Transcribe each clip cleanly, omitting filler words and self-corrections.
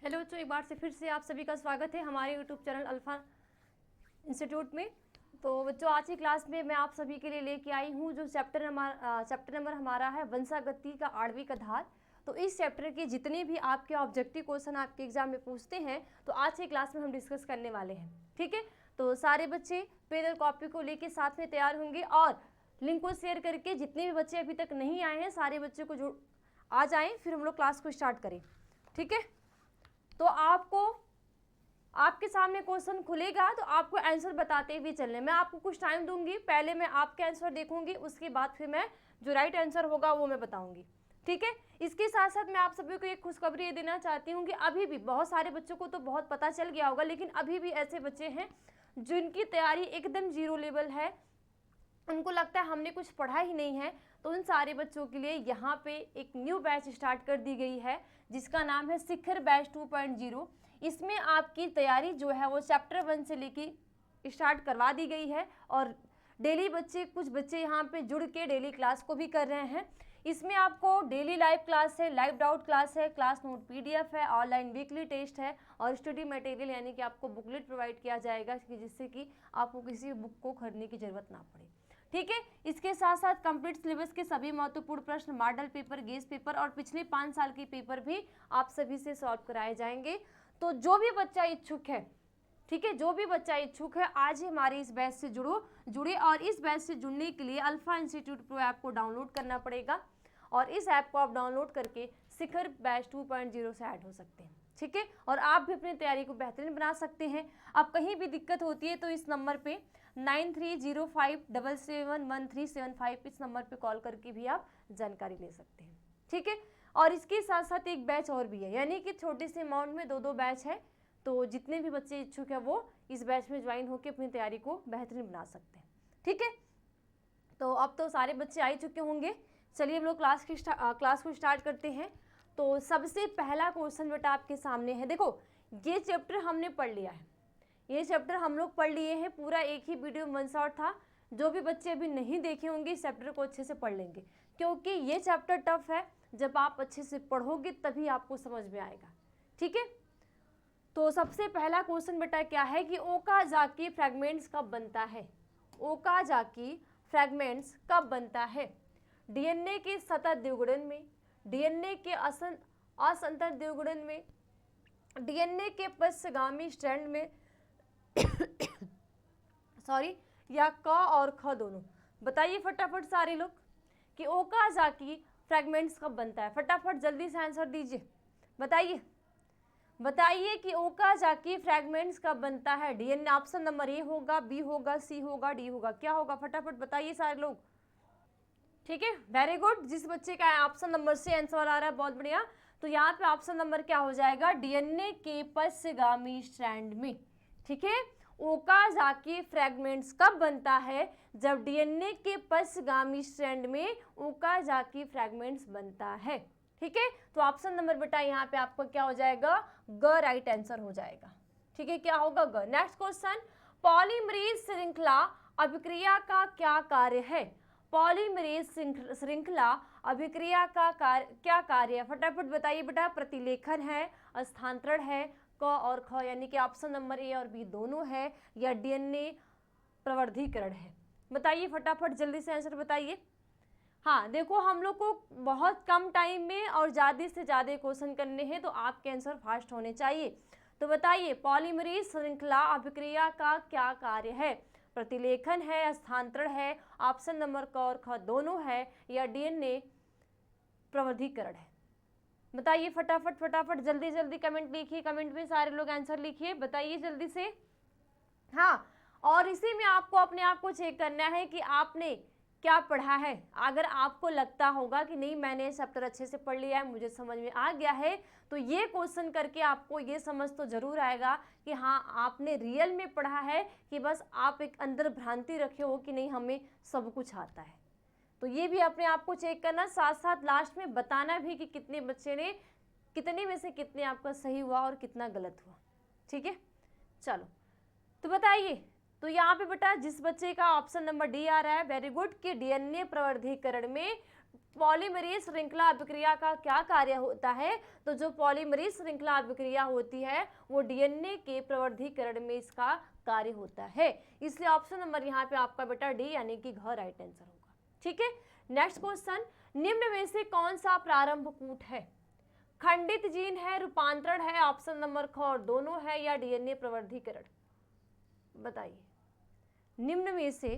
Hello बच्चों, एक बार से फिर से आप सभी का स्वागत है हमारे यूट्यूब चैनल अल्फा इंस्टीट्यूट में। तो बच्चों, आज की क्लास में मैं आप सभी के लिए लेके आई हूँ जो चैप्टर नंबर हमारा है वंशागति का आणविक आधार। तो इस चैप्टर के जितने भी आपके ऑब्जेक्टिव क्वेश्चन आपके एग्जाम में पूछते हैं तो आज की क्लास में हम डिस्कस करने वाले हैं। ठीक है, तो सारे बच्चे पेन और कॉपी को लेके साथ में तैयार होंगे और लिंक को शेयर करके जितने भी बच्चे अभी तक नहीं आए हैं सारे बच्चे को जो आ जाएं, फिर हम लोग क्लास को स्टार्ट करें। ठीक है, तो आपको आपके सामने क्वेश्चन खुलेगा तो आपको आंसर बताते हुए चलने। मैं आपको कुछ टाइम दूंगी, पहले मैं आपके आंसर देखूंगी, उसके बाद फिर मैं जो राइट आंसर होगा वो मैं बताऊंगी। ठीक है, इसके साथ साथ मैं आप सभी को एक खुशखबरी ये देना चाहती हूँ कि अभी भी बहुत सारे बच्चों को तो बहुत पता चल गया होगा, लेकिन अभी भी ऐसे बच्चे हैं जिनकी तैयारी एकदम जीरो लेवल है, उनको लगता है हमने कुछ पढ़ा ही नहीं है। तो उन सारे बच्चों के लिए यहाँ पे एक न्यू बैच स्टार्ट कर दी गई है जिसका नाम है शिखर बैच 2.0। इसमें आपकी तैयारी जो है वो चैप्टर 1 से लेके स्टार्ट करवा दी गई है और डेली कुछ बच्चे यहाँ पे जुड़ के डेली क्लास को भी कर रहे हैं। इसमें आपको डेली लाइव क्लास है, लाइव डाउट क्लास है, क्लास नोट PDF है, ऑनलाइन वीकली टेस्ट है और स्टडी मटेरियल यानी कि आपको बुकलेट प्रोवाइड किया जाएगा जिससे कि आपको किसी बुक को खरीदने की जरूरत ना पड़े। ठीक है, इसके साथ साथ कंप्लीट सिलेबस के सभी महत्वपूर्ण प्रश्न, मॉडल पेपर, गेस्ट पेपर और पिछले 5 साल के पेपर भी आप सभी से सॉल्व कराए जाएंगे। तो जो भी बच्चा इच्छुक है, ठीक है, जो भी बच्चा इच्छुक है आज ही हमारे इस बैच से जुड़े और इस बैच से जुड़ने के लिए अल्फा इंस्टीट्यूट प्रो ऐप को डाउनलोड करना पड़ेगा और इस ऐप को आप डाउनलोड करके शिखर बैच 2.0 से ऐड हो सकते हैं। ठीक है, और आप भी अपनी तैयारी को बेहतरीन बना सकते हैं। अब कहीं भी दिक्कत होती है तो इस नंबर पे 9305771375 इस नंबर पे कॉल करके भी आप जानकारी ले सकते हैं। ठीक है, और इसके साथ साथ एक बैच और भी है, यानी कि छोटे से अमाउंट में 2 बैच है। तो जितने भी बच्चे इच्छुक है वो इस बैच में ज्वाइन होकर अपनी तैयारी को बेहतरीन बना सकते हैं। ठीक है, तो अब तो सारे बच्चे आ ही चुके होंगे। चलिए हम लोग क्लास को स्टार्ट करते हैं। तो सबसे पहला क्वेश्चन बेटा आपके सामने है। देखो, ये चैप्टर हमने पढ़ लिया है, ये चैप्टर हम लोग पढ़ लिए हैं, पूरा एक ही वीडियो वन शॉट था। जो भी बच्चे अभी नहीं देखे होंगे इस चैप्टर को अच्छे से पढ़ लेंगे, क्योंकि ये चैप्टर टफ है। जब आप अच्छे से पढ़ोगे तभी आपको समझ में आएगा। ठीक है, तो सबसे पहला क्वेश्चन बेटा क्या है कि ओकाजाकी फ्रैगमेंट्स कब बनता है? ओकाजाकी फ्रैगमेंट्स कब बनता है? DNA के सतत द्विगुणन में, DNA के असंतर द्विगुणन में, DNA के पश्चगामी स्ट्रैंड में सॉरी, या क और ख दोनों। बताइए फटाफट सारे लोग कि ओकाजाकी फ्रैगमेंट्स कब बनता है। फटाफट जल्दी से आंसर दीजिए, बताइए कि ओकाजाकी फ्रैगमेंट्स कब बनता है। DNA ऑप्शन नंबर ए होगा, बी होगा, सी होगा, डी होगा, क्या होगा? फटाफट बताइए सारे लोग। ठीक है, वेरी गुड। जिस बच्चे का ऑप्शन नंबर से आंसर आ रहा है बहुत बढ़िया। तो यहाँ पे ऑप्शन नंबर क्या हो जाएगा? DNA के पश्चगामी स्ट्रैंड में। ठीक है, ओकाजाकी फ्रैगमेंट्स कब बनता है? जब DNA के पश्चगामी स्ट्रैंड में ओकाजाकी फ्रैगमेंट्स बनता है। ठीक है, तो ऑप्शन नंबर बेटा यहाँ पे आपका क्या हो जाएगा? ग राइट आंसर हो जाएगा। ठीक है, क्या होगा? ग। नेक्स्ट क्वेश्चन, पॉलीमरेज श्रृंखला अभिक्रिया का क्या कार्य है? पॉलीमरेज श्रृंखला अभिक्रिया का क्या कार्य है? फटाफट बताइए बेटा। प्रतिलेखन है, स्थानांतरण है, क और ख यानी कि ऑप्शन नंबर ए और बी दोनों है, या DNA प्रवर्धीकरण है? बताइए फटाफट जल्दी से आंसर बताइए। हाँ देखो, हम लोग को बहुत कम टाइम में और ज़्यादा से ज़्यादा क्वेश्चन करने हैं तो आपके आंसर फास्ट होने चाहिए। तो बताइए, पॉलीमरेज श्रृंखला अभिक्रिया का क्या कार्य है? प्रतिलेखन है, स्थानांतरण है, ऑप्शन नंबर क और ख दोनों है, या DNA प्रवर्धीकरण है? बताइए फटाफट जल्दी जल्दी कमेंट लिखिए, कमेंट में सारे लोग आंसर लिखिए, बताइए जल्दी से। हाँ, और इसी में आपको अपने आप को चेक करना है कि आपने क्या पढ़ा है। अगर आपको लगता होगा कि नहीं मैंने चैप्टर अच्छे से पढ़ लिया है, मुझे समझ में आ गया है, तो ये क्वेश्चन करके आपको ये समझ तो जरूर आएगा कि हाँ आपने रियल में पढ़ा है, कि बस आप एक अंदर भ्रांति रखे हो कि नहीं हमें सब कुछ आता है। तो ये भी अपने आप को चेक करना, साथ साथ लास्ट में बताना भी कि कितने बच्चे ने, कितने में से कितने आपका सही हुआ और कितना गलत हुआ। ठीक है, चलो तो बताइए। तो यहाँ पे बेटा जिस बच्चे का ऑप्शन नंबर डी आ रहा है, वेरी गुड, कि DNA प्रवर्धीकरण में पॉलीमरेज श्रृंखला अभिक्रिया का क्या कार्य होता है? तो जो पॉलीमरेज श्रृंखला अभिक्रिया होती है वो डीएनए के प्रवर्धीकरण में इसका कार्य होता है। इसलिए ऑप्शन नंबर यहाँ पे आपका बेटा डी यानी कि घ राइट आंसर होगा। ठीक है, नेक्स्ट क्वेश्चन, निम्न में से कौन सा प्रारंभ कूट है? खंडित जीन है, रूपांतरण है, ऑप्शन नंबर ख और दोनों है, या डीएनए प्रवर्धीकरण? बताइए, निम्न में से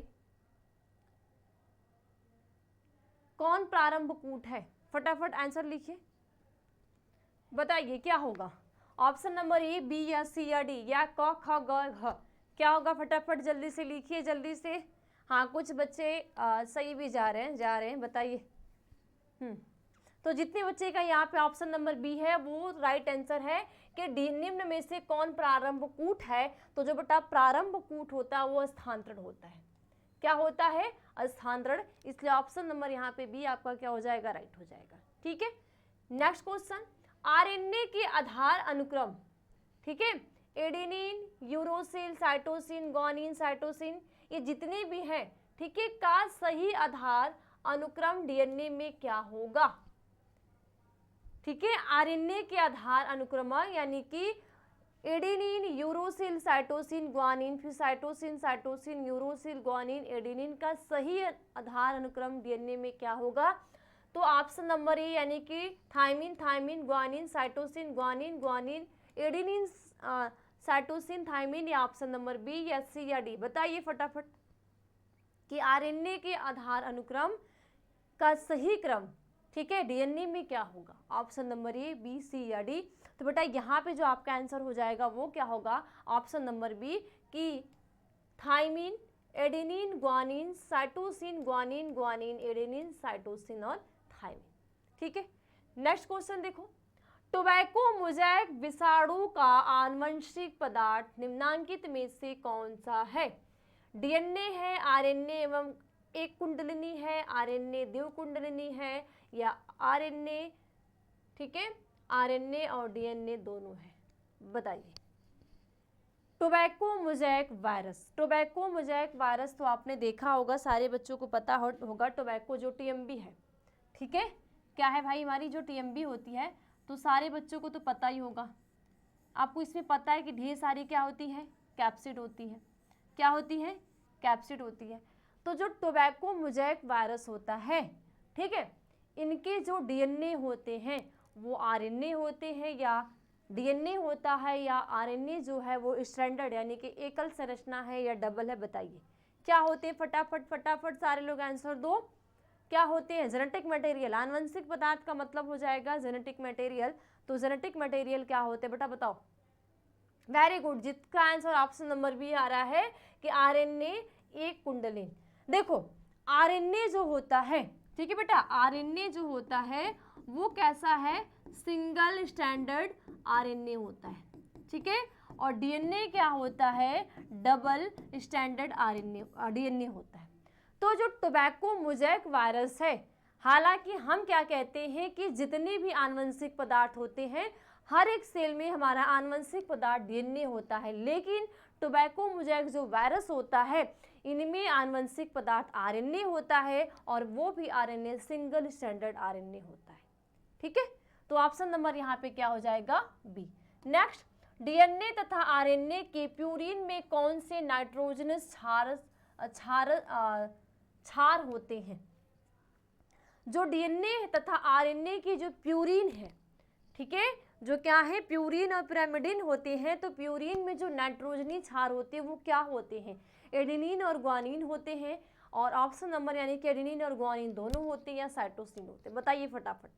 कौन प्रारंभ कूट है? फटाफट आंसर लिखिए, बताइए क्या होगा? ऑप्शन नंबर ए, बी या सी या डी, या क ख ग घ? क्या होगा? फटाफट जल्दी से लिखिए, जल्दी से। हाँ, कुछ बच्चे सही भी जा रहे हैं, बताइए। तो जितने बच्चे का यहाँ पे ऑप्शन नंबर बी है वो राइट आंसर है कि निम्न में से कौन प्रारंभ कूट है? तो जो बेटा प्रारंभ कूट होता है वो स्थानांतरण होता है। क्या होता है? स्थानांतरण। इसलिए ऑप्शन नंबर यहाँ पे बी आपका क्या हो जाएगा? राइट हो जाएगा। ठीक है, नेक्स्ट क्वेश्चन, आरएनए के आधार अनुक्रम, ठीक है, adenine, uracil, cytosine, guanine, cytosine, ये जितने भी हैं, ठीक है, का सही आधार अनुक्रम डीएनए में क्या होगा? ठीक है, आरएनए के आधार अनुक्रम यानी कि एडेनिन, यूरोसिल, साइटोसिन, ग्वानिन, फिर cytosine, cytosine, uracil, guanine, adenine का सही आधार अनुक्रम डीएनए में क्या होगा? तो ऑप्शन नंबर ए यानी कि thymine, thymine, guanine, cytosine, guanine, guanine, adenine, cytosine, thymine, या ऑप्शन नंबर बी या सी या डी? बताइए फटाफट कि आरएनए के आधार अनुक्रम का सही क्रम, ठीक है, डीएनए में क्या होगा? ऑप्शन नंबर ए, बी, सी या डी? तो बेटा यहाँ पे जो आपका आंसर हो जाएगा वो क्या होगा? ऑप्शन नंबर बी कि thymine, adenine, guanine, cytosine, guanine, guanine, adenine, cytosine और थायमिन। ठीक है, नेक्स्ट क्वेश्चन देखो, टोबैको मोज़ेक विषाणु का आनुवंशिक पदार्थ निम्नांकित में से कौन सा है? डीएनए है, आरएनए एवं एक कुंडलिनी है, आरएनए द्विकुंडलिनी है, या आरएनए, ठीक है, आरएनए और डीएनए दोनों है? बताइए। Tobacco mosaic virus, tobacco mosaic virus तो आपने देखा होगा, सारे बच्चों को पता होगा। टोबैको जो टीएमबी है, ठीक है, क्या है भाई? हमारी जो टीएमबी होती है, तो सारे बच्चों को तो पता ही होगा। आपको इसमें पता है कि ढेर सारी क्या होती है? कैप्सिड होती है। क्या होती है? कैप्सिड होती है। तो जो टोबैको मोज़ेक वायरस होता है, ठीक है, इनके जो डीएनए होते हैं वो आरएनए होते हैं, या डीएनए होता है, या आरएनए जो है वो स्ट्रैंडेड यानी कि एकल संरचना है, या डबल है? बताइए क्या होते हैं? फटाफट फटाफट सारे लोग आंसर दो। क्या होते हैं? जेनेटिक मटेरियल, आनुवंशिक पदार्थ का मतलब हो जाएगा जेनेटिक मटेरियल। तो जेनेटिक मटेरियल क्या होते हैं बेटा? बताओ। वेरी गुड, जिसका आंसर ऑप्शन नंबर बी आ रहा है कि आरएनए एक कुंडलिन। देखो आरएनए जो होता है, ठीक है बेटा, आरएनए जो होता है वो कैसा है? सिंगल स्टैंडर्ड आरएनए होता है, ठीक है, और डीएनए क्या होता है? डबल स्टैंडर्ड आरएनए डीएनए होता है। तो जो टोबैको मोज़ेक वायरस है, हालांकि हम क्या कहते हैं कि जितने भी आनुवंशिक पदार्थ होते हैं, हर एक सेल में हमारा आनुवंशिक पदार्थ डीएनए होता है, लेकिन टोबैको मोज़ेक जो वायरस होता है इनमें आनुवंशिक पदार्थ आरएनए होता है, और वो भी आरएनए सिंगल स्टैंडर्ड आरएनए होता है। ठीक है, तो ऑप्शन नंबर यहाँ पे क्या हो जाएगा? बी। नेक्स्ट, डीएनए तथा आरएनए के प्यूरिन में कौन से नाइट्रोजनस क्षार होते हैं? जो डीएनए तथा आरएनए की जो प्यूरिन है, ठीक है, जो क्या है? प्यूरिन और पिरामिडिन होते हैं। तो प्यूरिन में जो नाइट्रोजनी क्षार होते हैं वो क्या होते हैं? एडेनिन और ग्वानिन होते हैं, और ऑप्शन नंबर यानी कि एडेनिन और ग्वानिन दोनों होते हैं, या साइटोसिन होते हैं? बताइए फटाफट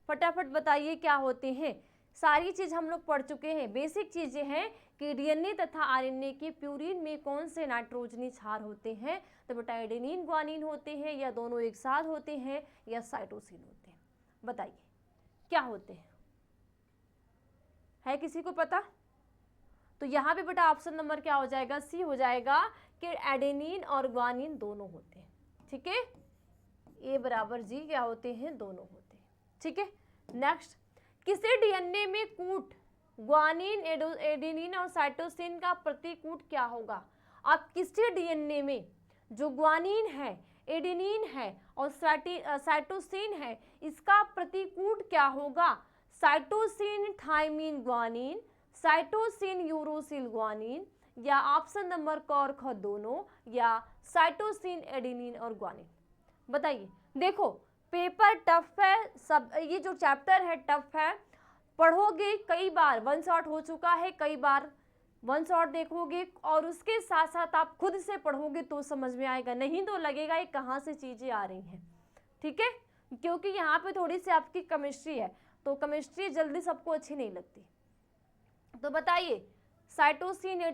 फटाफट बताइए क्या होते हैं। सारी चीज़ हम लोग पढ़ चुके हैं, बेसिक चीज़ें हैं कि डीएनए तथा आरएनए के प्यूरिन में कौन से नाइट्रोजनी क्षार होते हैं? तो बेटा एडेनिन ग्वानिन होते हैं, या दोनों एक साथ होते हैं, या साइटोसिन होते हैं? बताइए क्या होते हैं? है किसी को पता? तो यहाँ पे बेटा ऑप्शन नंबर क्या हो जाएगा? सी हो जाएगा कि एडेनिन और ग्वानिन दोनों होते हैं। ठीक है, ए बराबर जी क्या होते हैं? दोनों होते हैं। ठीक है, नेक्स्ट, किसी डीएनए में कूट ग्वानिन, एडेनिन और साइटोसिन का प्रतिकूट क्या होगा? अब किसी डीएनए में जो ग्वानिन है, एडेनिन है और साइटोसिन है, इसका प्रतिकूट क्या होगा? Cytosine thymine guanine, cytosine uracil guanine, या ऑप्शन नंबर क और ख दोनों, या साइटोसिन एडेनिन और ग्वानिन। बताइए। देखो पेपर टफ है, सब ये जो चैप्टर है टफ है, पढ़ोगे कई बार, वन शॉट हो चुका है, कई बार वन शॉट देखोगे और उसके साथ साथ आप खुद से पढ़ोगे तो समझ में आएगा, नहीं तो लगेगा ये कहाँ से चीज़ें आ रही हैं। ठीक है, क्योंकि यहाँ पे थोड़ी सी आपकी केमिस्ट्री है, तो केमिस्ट्री जल्दी सबको अच्छी नहीं लगती। तो बताइए साइटोसिन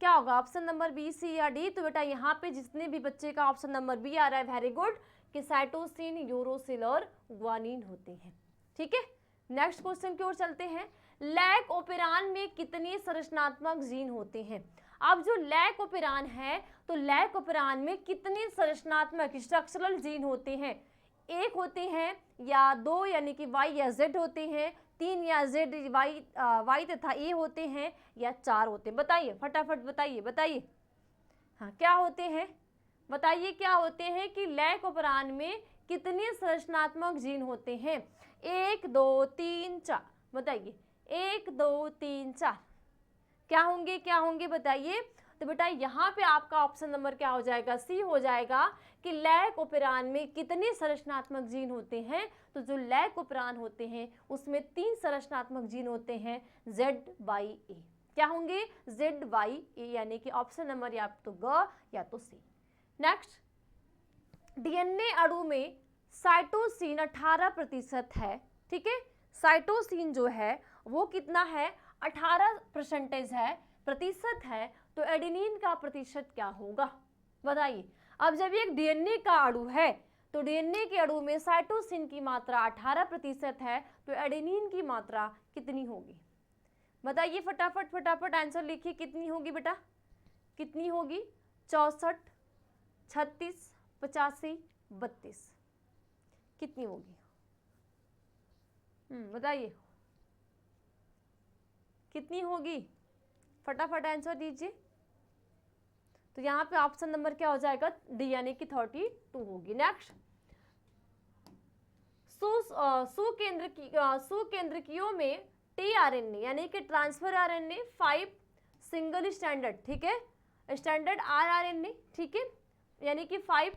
क्या होगा, ऑप्शन नंबर बी, सी या डी? तो बेटा यहाँ पे जितने भी बच्चे का ऑप्शन नंबर बी आ रहा है, वेरी गुड, कि साइटोसिन, यूरोसिल और ग्वानिन होते हैं। ठीक है, नेक्स्ट क्वेश्चन की ओर चलते हैं। लैक ओपेरान में कितने संरचनात्मक जीन होते हैं? अब जो लैक ओपेरान है, तो लैक ओपेरान में कितने संरचनात्मक स्ट्रक्चरल जीन होते हैं? एक होते हैं या दो, यानी कि वाई या जेड होते हैं, तीन या जेड वाई तथा ए होते हैं, या चार होते हैं? बताइए फटाफट बताइए। हाँ, क्या होते हैं बताइए, क्या होते हैं कि लैक ओपेरान में कितने संरचनात्मक जीन होते हैं? 1 2 3 4, बताइए 1 2 3 4 क्या होंगे बताइए। तो बेटा यहाँ पे आपका ऑप्शन नंबर क्या हो जाएगा? सी हो जाएगा कि लैक ओपेरान में कितने संरचनात्मक जीन होते हैं? तो जो लैक ओपेरान होते हैं उसमें 3 संरचनात्मक जीन होते हैं, ZYA। क्या होंगे? ZYA, यानी कि ऑप्शन नंबर या तो ग या तो सी। नेक्स्ट, डीएनए अणु में साइटोसिन 18% है। ठीक है, साइटोसिन जो है वो कितना है? 18% है, प्रतिशत है। तो एडेनिन का प्रतिशत क्या होगा? बताइए। अब जब एक डीएनए का अणु है, तो डीएनए के अणु में साइटोसिन की मात्रा 18% है, तो एडेनिन की मात्रा कितनी होगी? बताइए फटाफट आंसर लिखिए। कितनी होगी बेटा? कितनी होगी? 64, 36, 85, 32, कितनी होगी? बताइए कितनी होगी? फटाफट आंसर दीजिए। तो यहाँ पे ऑप्शन नंबर क्या हो जाएगा? डी, यानी कि 32 होगी। नेक्स्ट, सुकेंद्रकीयों में टीआरएनए यानी कि ट्रांसफर आरएनए 5 सिंगल स्टैंडर्ड, ठीक है, स्टैंडर्ड आरआरएनए, ठीक है, यानी कि 5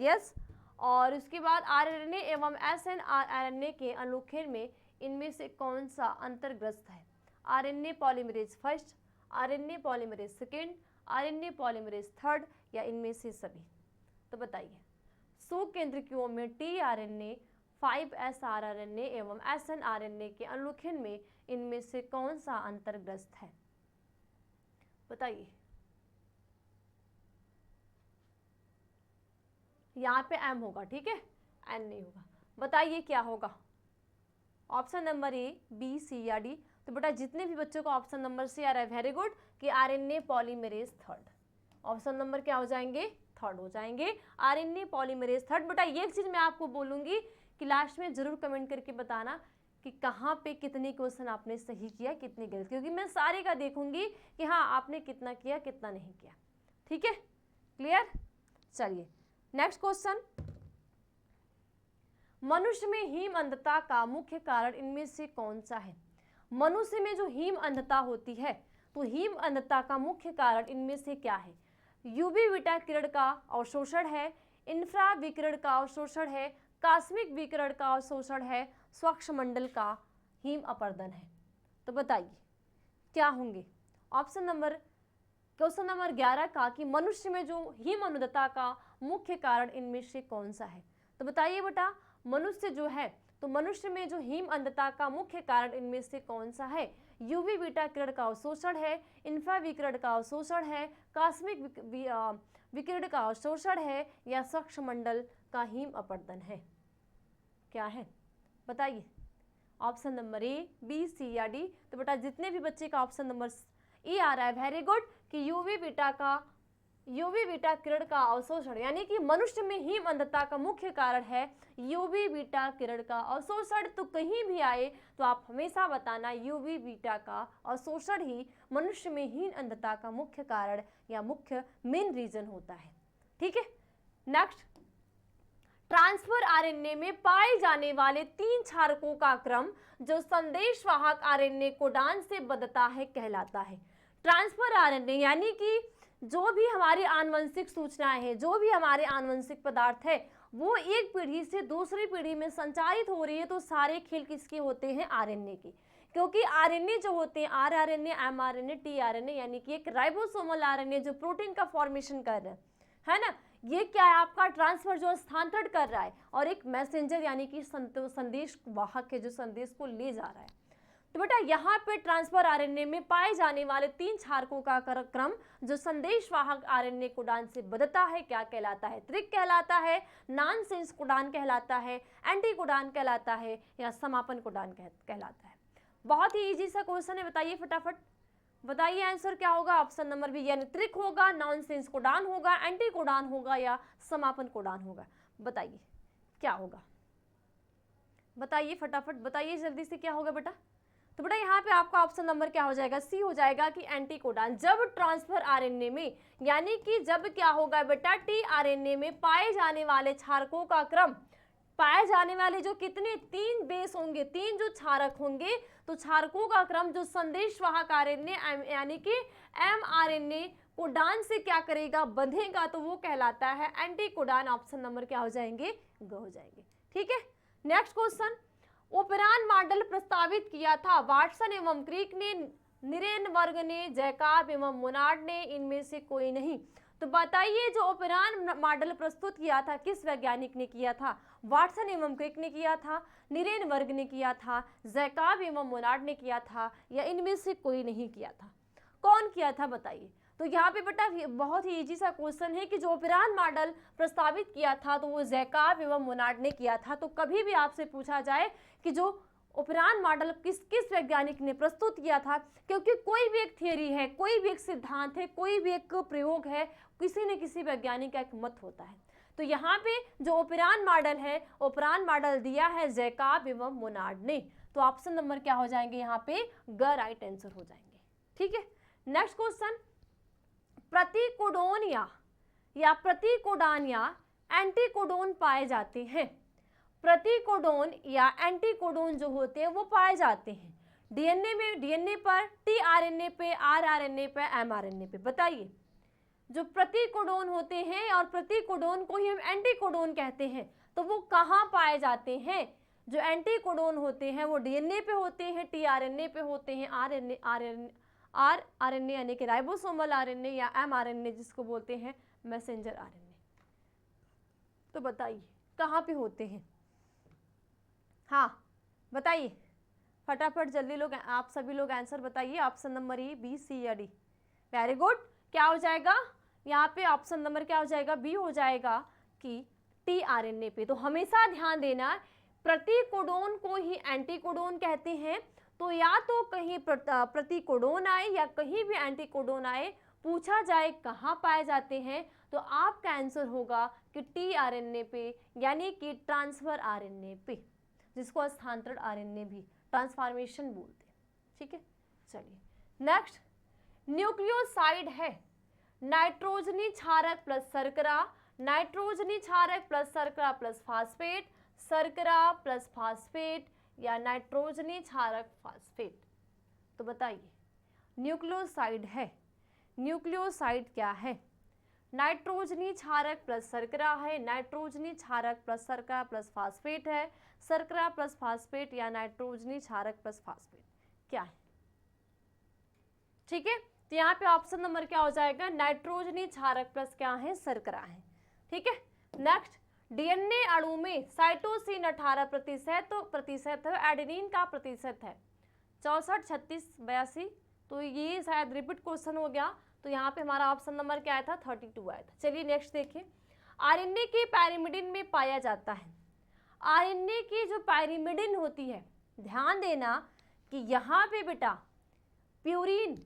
यस, और उसके बाद आरएनए एवं एसएनआरएनए के अनुच्छेद में इनमें से कौन सा अंतर्ग्रस्त है? RNA polymerase first, RNA polymerase second, RNA polymerase third, या इनमें से सभी? तो बताइए। सुकेंद्रकीयों में टीआरएनए, 5S आरएनए एवं एसएनआरएनए के अनुच्छेद में इनमें से कौन सा अंतर्ग्रस्त है? बताइए। यहाँ पे एम होगा, ठीक है, एन नहीं होगा। बताइए क्या होगा? ऑप्शन नंबर ए, बी, सी या डी? तो बेटा जितने भी बच्चों को ऑप्शन नंबर सी आ रहा है, वेरी गुड, कि RNA polymerase third. Option number क्या हो जाएंगे? थर्ड हो जाएंगे, आरएनए पॉलीमरेज थर्ड। बेटा एक चीज मैं आपको बोलूंगी कि लास्ट में जरूर कमेंट करके बताना कि कहाँ पे कितने क्वेश्चन आपने सही किया, कितने गलत, क्योंकि मैं सारे का देखूंगी कि हाँ आपने कितना किया, कितना नहीं किया। ठीक है, क्लियर? चलिए नेक्स्ट क्वेश्चन। मनुष्य में हीम अंधता का मुख्य कारण इनमें से कौन सा है? मनुष्य में जो हीम अंधता होती है, तो हीम अंधता का मुख्य कारण इनमें से क्या है? यूवी बीटा किरण का अवशोषण है, इंफ्रा विकिरण का अवशोषण है, कॉस्मिक विकिरण का अवशोषण है, स्वच्छ मंडल का हीम अपरदन है? तो बताइए क्या होंगे? ऑप्शन नंबर, क्वेश्चन नंबर 11 का कि मनुष्य में जो हीम अंधता का मुख्य कारण इनमें से कौन सा है? तो बताइए बेटा, मनुष्य जो है, तो मनुष्य में जो हीम अंधता का मुख्य कारण इनमें से कौन सा है? यूवी बीटा किरण का अवशोषण है, इंफ्रा विकिरण का अवशोषण है, कॉस्मिक विकिरण का अवशोषण है, या स्वच्छ मंडल का हीम अपरदन है? क्या है बताइए। ऑप्शन नंबर ए, बी, सी या डी? तो बेटा जितने भी बच्चे का ऑप्शन नंबर ए आ रहा है, वेरी गुड, कि यूवी बीटा किरण का अवशोषण, यानी कि मनुष्य में हीम अंधता का मुख्य कारण है यूवी बीटा किरण का अवशोषण। तो कहीं भी आए तो आप हमेशा बताना यूवी बीटा का अवशोषण ही मनुष्य में हीम अंधता का मुख्य कारण या मुख्य मेन रीजन होता है। ठीक है, नेक्स्ट, ट्रांसफर आरएनए में पाए जाने वाले 3 क्षारकों का क्रम जो संदेशवाहक आरएनए कोडान से बदता है कहलाता है। ट्रांसफर आरएनए यानी कि जो भी हमारी आनुवंशिक सूचनाएं हैं, जो भी हमारे आनुवंशिक पदार्थ है, वो एक पीढ़ी से दूसरी पीढ़ी में संचारित हो रही है, तो सारे खेल किसके होते हैं? आरएनए के। क्योंकि आरएनए जो होते हैं, आरआरएनए, एमआरएनए, टीआरएनए, यानी कि एक राइबोसोमल आरएनए जो प्रोटीन का फॉर्मेशन कर रहे हैं, है ना, ये क्या है? आपका ट्रांसफर जो स्थानांतरण कर रहा है, और एक मैसेंजर यानी कि संदेश वाहक है जो संदेश को ले जा रहा है। तो बेटा यहाँ पे ट्रांसफर आरएनए में पाए जाने वाले 3 क्षारकों का क्रम जो संदेशवाहक आरएनए कोडान से बदता है क्या कहलाता है? त्रिक कहलाता है, नॉनसेंस कोडान कहलाता है, एंटी कोडान कहलाता है, या समापन कोडान कहलाता है। बहुत ही इजी सा क्वेश्चन है, बताइए फटाफट, बताइए आंसर क्या होगा? ऑप्शन नंबर बी, यानी त्रिक होगा, नॉनसेंस कोडान होगा, एंटी कोडान होगा, या समापन कोडान होगा। बताइए क्या होगा, बताइए फटाफट, बताइए जल्दी से क्या होगा बेटा? तो बेटा यहाँ पे आपका ऑप्शन नंबर क्या हो जाएगा? सी हो जाएगा कि एंटी कोडान। जब ट्रांसफर आरएनए में, यानी कि जब क्या होगा बेटा, टीआरएनए में पाए जाने वाले क्षारकों का क्रम, पाए जाने वाले जो कितने 3 बेस होंगे, 3 जो क्षारक होंगे, तो क्षारकों का क्रम जो संदेशवाहक आरएनए यानी कि एमआरएनए कोडान से क्या करेगा? बंधेगा, तो वो कहलाता है एंटी कोडान। ऑप्शन नंबर क्या हो जाएंगे? ग हो जाएंगे। ठीक है, नेक्स्ट क्वेश्चन। ओपेरान मॉडल प्रस्तावित किया था वाटसन एवं क्रिक ने, निरेनबर्ग ने, जैकब एवं मोनार्ड ने, इनमें से कोई नहीं। तो बताइए जो ओपेरान मॉडल प्रस्तुत किया था किस वैज्ञानिक ने किया था? वाटसन एवं क्रिक ने किया था, निरेनबर्ग ने किया था, जैकब एवं मोनार्ड ने किया था, या इनमें से कोई नहीं किया था? कौन किया था बताइए? तो यहाँ पे बेटा बहुत ही इजी सा क्वेश्चन है कि जो ओपेरान मॉडल प्रस्तावित किया था तो वो जैकब एवं मोनार्ड ने किया था। तो कभी भी आपसे पूछा जाए कि जो ओपेरान मॉडल किस वैज्ञानिक ने प्रस्तुत किया था, क्योंकि कोई भी एक थियरी है, कोई भी एक सिद्धांत है, कोई भी एक प्रयोग है, किसी न किसी वैज्ञानिक का एक मत होता है। तो यहाँ पे जो ओपेरान मॉडल है, ओपेरान मॉडल दिया है जैकब एवं मोनार्ड ने। तो ऑप्शन नंबर क्या हो जाएंगे? यहाँ पे ग राइट आंसर हो जाएंगे। ठीक है, नेक्स्ट क्वेश्चन। प्रतिकोडोन या प्रतिकोडान या एंटीकोडोन पाए जाते हैं। प्रतिकोडोन या एंटीकोडोन जो होते हैं वो पाए जाते हैं डीएनए में, डीएनए पर, टीआरएनए पे, आरआरएनए पे, एमआरएनए पे। बताइए जो प्रतिकोडोन होते हैं और प्रतिकोडोन को ही हम एंटीकोडोन कहते हैं, तो वो कहाँ पाए जाते हैं? जो एंटीकोडोन होते हैं वो डीएनए पे होते हैं, टीआरएनए पे होते हैं, आरआरएनए यानी कि राइबोसोमल आरएनए, या एमआरएनए जिसको बोलते हैं मैसेंजर आरएनए। तो बताइए कहाँ पे होते हैं? हाँ बताइए फटाफट, जल्दी लोग, आप सभी लोग आंसर बताइए। ऑप्शन नंबर ई, बी, सी या डी? Very good. क्या हो जाएगा यहाँ पे? ऑप्शन नंबर क्या हो जाएगा? बी हो जाएगा कि टीआरएनए पे। तो हमेशा ध्यान देना, प्रतिकोडोन को ही एंटीकोडोन कहते हैं। तो या तो कहीं प्रतिकोडोन आए या कहीं भी एंटीकोडोन आए, पूछा जाए कहाँ पाए जाते हैं, तो आपका आंसर होगा कि टीआरएनए पे, यानी कि ट्रांसफर आरएनए पे, जिसको स्थानांतरण आरएनए भी, ट्रांसफॉर्मेशन बोलते हैं। ठीक है, चलिए नेक्स्ट। न्यूक्लियोसाइड है नाइट्रोजनी क्षारक प्लस शर्करा, नाइट्रोजनी क्षारक प्लस शर्करा प्लस फास्फेट, शर्करा प्लस फास्फेट, या नाइट्रोजनी क्षारक फास्फेट। तो बताइए न्यूक्लियोसाइड है, न्यूक्लियोसाइड क्या है? नाइट्रोजनी क्षारक प्लस शर्करा है, नाइट्रोजनी क्षारक प्लस शर्करा प्लस फास्फेट है, शर्करा प्लस फास्फेट, या नाइट्रोजनी क्षारक प्लस फास्फेट, क्या है? ठीक है, तो यहाँ पे ऑप्शन नंबर क्या हो जाएगा? नाइट्रोजनी क्षारक प्लस क्या है? शर्करा है। ठीक है, नेक्स्ट। डीएनए अणु में साइटोसिन 18% है, एडेनिन का प्रतिशत है 64, 36, 82। तो ये शायद रिपीट क्वेश्चन हो गया, तो यहाँ पे हमारा ऑप्शन नंबर क्या आया था? 32 आया था। चलिए नेक्स्ट देखिए। आरएनए के पैरिमिडिन में पाया जाता है। आरएनए की जो पैरिमिडिन होती है, ध्यान देना कि यहाँ पे बेटा प्यूरिन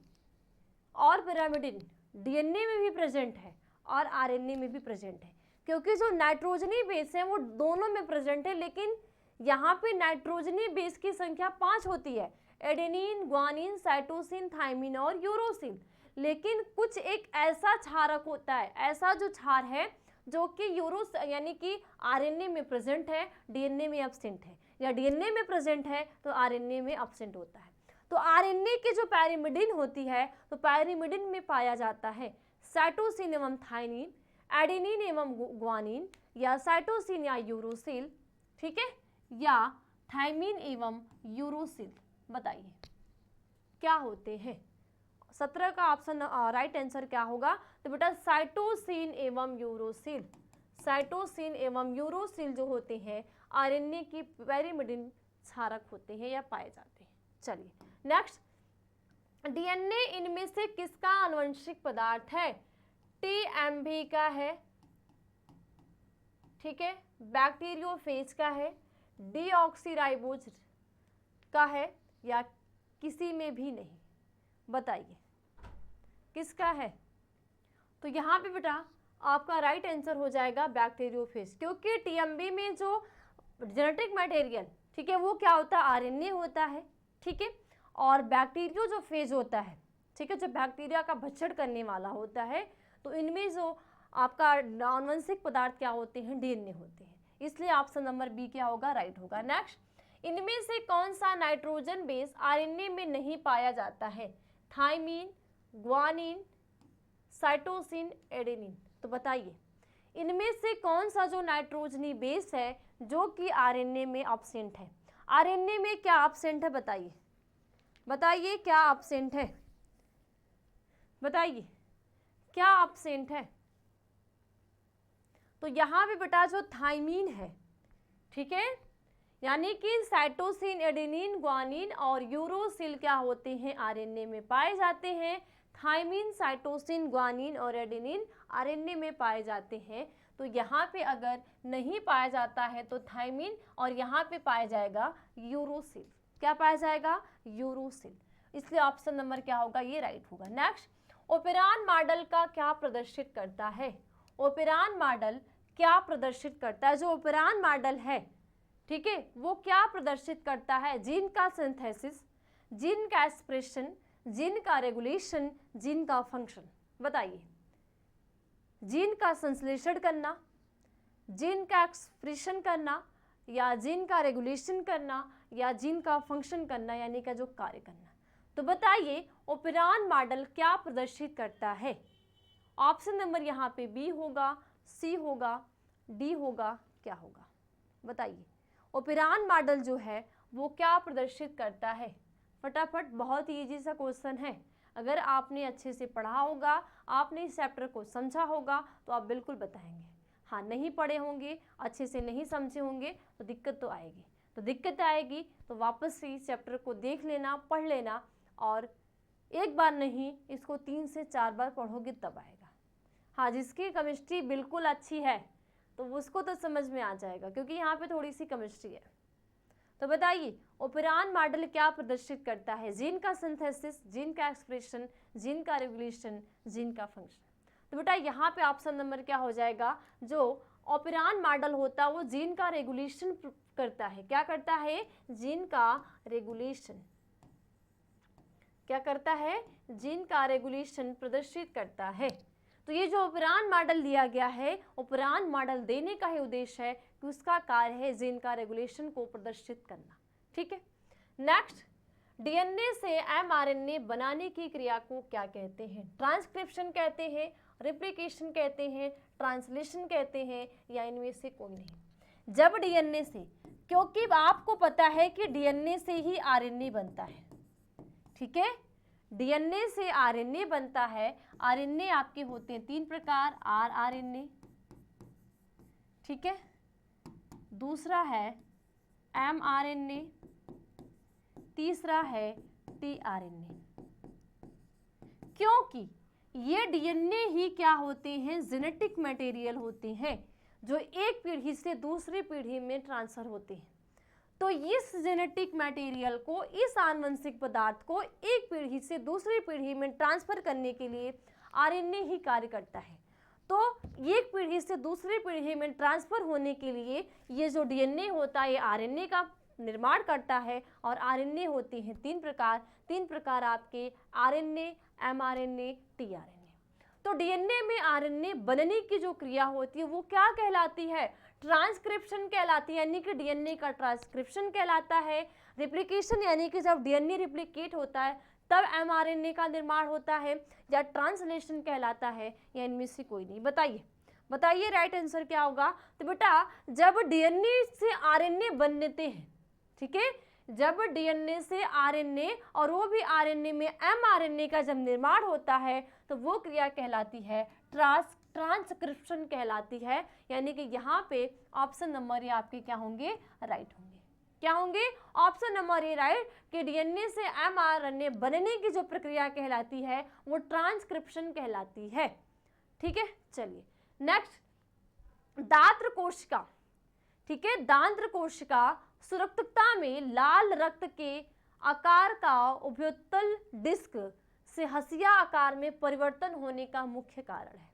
और पिरामिडिन डीएनए में भी प्रेजेंट है और आरएनए में भी प्रेजेंट है, क्योंकि जो नाइट्रोजनी बेस है वो दोनों में प्रेजेंट है, लेकिन यहाँ पे नाइट्रोजनी बेस की संख्या 5 होती है, एडेनिन, ग्वानिन, साइटोसिन, थाइमिन और यूरोसिन। लेकिन कुछ एक ऐसा क्षारक होता है, ऐसा जो क्षार है जो कि यानी कि आरएनए में प्रेजेंट है, डीएनए में एब्सेंट है, या डीएनए में प्रेजेंट है तो आरएनए में एब्सेंट होता है। तो आरएनए की जो पैरिमिडिन होती है, तो पैरिमिडिन में पाया जाता है साइटोसिन एवं थाइमिन, एडेनिन एवं ग्वानिन, या साइटोसिन या यूरोसिल, ठीक है, या थाइमिन एवं यूरोसिल। बताइए क्या होते हैं? 17 का ऑप्शन राइट आंसर क्या होगा? तो बेटा साइटोसिन एवं यूरोसिल। साइटोसिन एवं यूरोसिल जो होते हैं आरएनए की पैरिमिडिन क्षारक होते हैं या पाए जाते हैं। चलिए नेक्स्ट, डीएनए इनमें से किसका आनुवंशिक पदार्थ है? टीएमबी का है, ठीक है, बैक्टीरियोफेज का है, डीऑक्सीराइबोज का है, या किसी में भी नहीं? बताइए किसका है? तो यहाँ पे बेटा आपका राइट आंसर हो जाएगा बैक्टीरियोफेज, क्योंकि टीएमबी में जो जेनेटिक मटेरियल, ठीक है, वो क्या होता है? आरएनए होता है, ठीक है, और बैक्टीरियो जो फेज होता है, ठीक है, जो बैक्टीरिया का भक्षण करने वाला होता है, तो इनमें जो आपका आनुवंशिक पदार्थ क्या होते हैं? डीएनए होते हैं, इसलिए ऑप्शन नंबर बी क्या होगा? राइट होगा। नेक्स्ट, इनमें से कौन सा नाइट्रोजन बेस आरएनए में नहीं पाया जाता है? Thymine, guanine, cytosine, adenine. तो बताइए इनमें से कौन सा जो नाइट्रोजनी बेस है जो कि आरएनए में एब्सेंट है? आरएनए में क्या एब्सेंट है? बताइए, बताइए क्या एब्सेंट है? बताइए क्या एब्सेंट है? तो यहाँ पे बेटा जो थाइमिन है, ठीक है, यानी कि साइटोसिन, एडेनिन, ग्वानिन और यूरोसिल क्या होते हैं? आरएनए में पाए जाते हैं। थाइमिन, साइटोसिन, ग्वानिन और एडेनिन आरएनए में पाए जाते हैं। तो यहाँ पे अगर नहीं पाया जाता है तो थाइमिन, और यहाँ पे पाया जाएगा यूरोसिल। क्या पाया जाएगा? यूरोसिल। इसलिए ऑप्शन नंबर क्या होगा? ये राइट होगा। नेक्स्ट, ओपेरान मॉडल का क्या प्रदर्शित करता है? ओपेरान मॉडल क्या प्रदर्शित करता है? जो ओपेरान मॉडल है, ठीक है, वो क्या प्रदर्शित करता है? जीन का सिंथेसिस, जीन का एक्सप्रेशन, जीन का रेगुलेशन, जीन का फंक्शन। बताइए जीन का संश्लेषण करना, जीन का एक्सप्रेशन करना, या जीन का रेगुलेशन करना, या जीन का फंक्शन करना, यानी का जो कार्य करना। तो बताइए ओपेरान मॉडल क्या प्रदर्शित करता है? ऑप्शन नंबर यहाँ पे बी होगा, सी होगा, डी होगा, क्या होगा? बताइए ओपेरान मॉडल जो है वो क्या प्रदर्शित करता है? फटाफट, बहुत ही इजी सा क्वेश्चन है। अगर आपने अच्छे से पढ़ा होगा, आपने इस चैप्टर को समझा होगा तो आप बिल्कुल बताएंगे। हाँ, नहीं पढ़े होंगे, अच्छे से नहीं समझे होंगे तो दिक्कत तो आएगी। तो दिक्कत आएगी तो वापस से इस चैप्टर को देख लेना, पढ़ लेना, और एक बार नहीं इसको 3 से 4 बार पढ़ोगे तब आएगा। हाँ, जिसकी केमिस्ट्री बिल्कुल अच्छी है तो उसको तो समझ में आ जाएगा, क्योंकि यहाँ पे थोड़ी सी केमिस्ट्री है। तो बताइए ओपेरान मॉडल क्या प्रदर्शित करता है? जीन का सिंथेसिस, जीन का एक्सप्रेशन, जीन का रेगुलेशन, जीन का फंक्शन। तो बेटा यहाँ पे ऑप्शन नंबर क्या हो जाएगा? जो ओपेरान मॉडल होता है वो जीन का रेगुलेशन करता है। क्या करता है? जीन का रेगुलेशन। क्या करता है? जीन का रेगुलेशन प्रदर्शित करता है। तो ये जो ओपेरान मॉडल दिया गया है, ओपेरान मॉडल देने का ही उद्देश्य है कि उसका कार्य है जीन का रेगुलेशन को प्रदर्शित करना। ठीक है। नेक्स्ट, डीएनए से एमआरएनए बनाने की क्रिया को क्या कहते हैं? ट्रांसक्रिप्शन कहते हैं, रेप्लिकेशन कहते हैं, ट्रांसलेशन कहते हैं, या इनमें से कोई नहीं। जब डीएनए से, क्योंकि आपको पता है कि डीएनए से ही आरएनए बनता है, ठीक है, डीएनए से आरएनए बनता है। आरएनए आपके होते हैं 3 प्रकार, आरआरएनए, ठीक है, दूसरा है एमआरएनए, तीसरा है टीआरएनए। क्योंकि ये डीएनए ही क्या होते हैं? जेनेटिक मटेरियल होते हैं जो एक पीढ़ी से दूसरी पीढ़ी में ट्रांसफर होते हैं। तो इस जेनेटिक मटेरियल को, इस आनुवंशिक पदार्थ को एक पीढ़ी से दूसरी पीढ़ी में ट्रांसफर करने के लिए आरएनए ही कार्य करता है। तो एक पीढ़ी से दूसरी पीढ़ी में ट्रांसफर होने के लिए ये जो डीएनए होता है ये आरएनए का निर्माण करता है। और आरएनए होते हैं 3 प्रकार, 3 प्रकार आपके आरएनए, एमआरएनए, टीआरएनए। तो डीएनए में आरएनए बनने की जो क्रिया होती है वो क्या कहलाती है? ट्रांसक्रिप्शन कहलाती है, यानी कि डीएनए का ट्रांसक्रिप्शन कहलाता है। रिप्लिकेशन यानी कि जब डीएनए रिप्लिकेट होता है तब एमआरएनए का निर्माण होता है, या ट्रांसलेशन कहलाता है, या इनमें से कोई नहीं। बताइए बताइए राइट आंसर क्या होगा? तो बेटा जब डीएनए से आरएनए बनते हैं, ठीक है, जब डीएनए से आरएनए और वो भी आरएनए में एमआरएनए का जब निर्माण होता है तो वो क्रिया कहलाती है ट्रांसक्रिप्शन कहलाती है। यानी कि यहाँ पे ऑप्शन नंबर ये आपके क्या होंगे? राइट होंगे। क्या होंगे? ऑप्शन नंबर ए राइट, कि डीएनए से एमआरएनए बनने की जो प्रक्रिया कहलाती है वो ट्रांसक्रिप्शन कहलाती है। ठीक है, चलिए नेक्स्ट, दात्र कोशिका। ठीक है, दांत्र कोशिका सुरक्षितता में लाल रक्त के आकार का उभयतल डिस्क से हसिया आकार में परिवर्तन होने का मुख्य कारण है।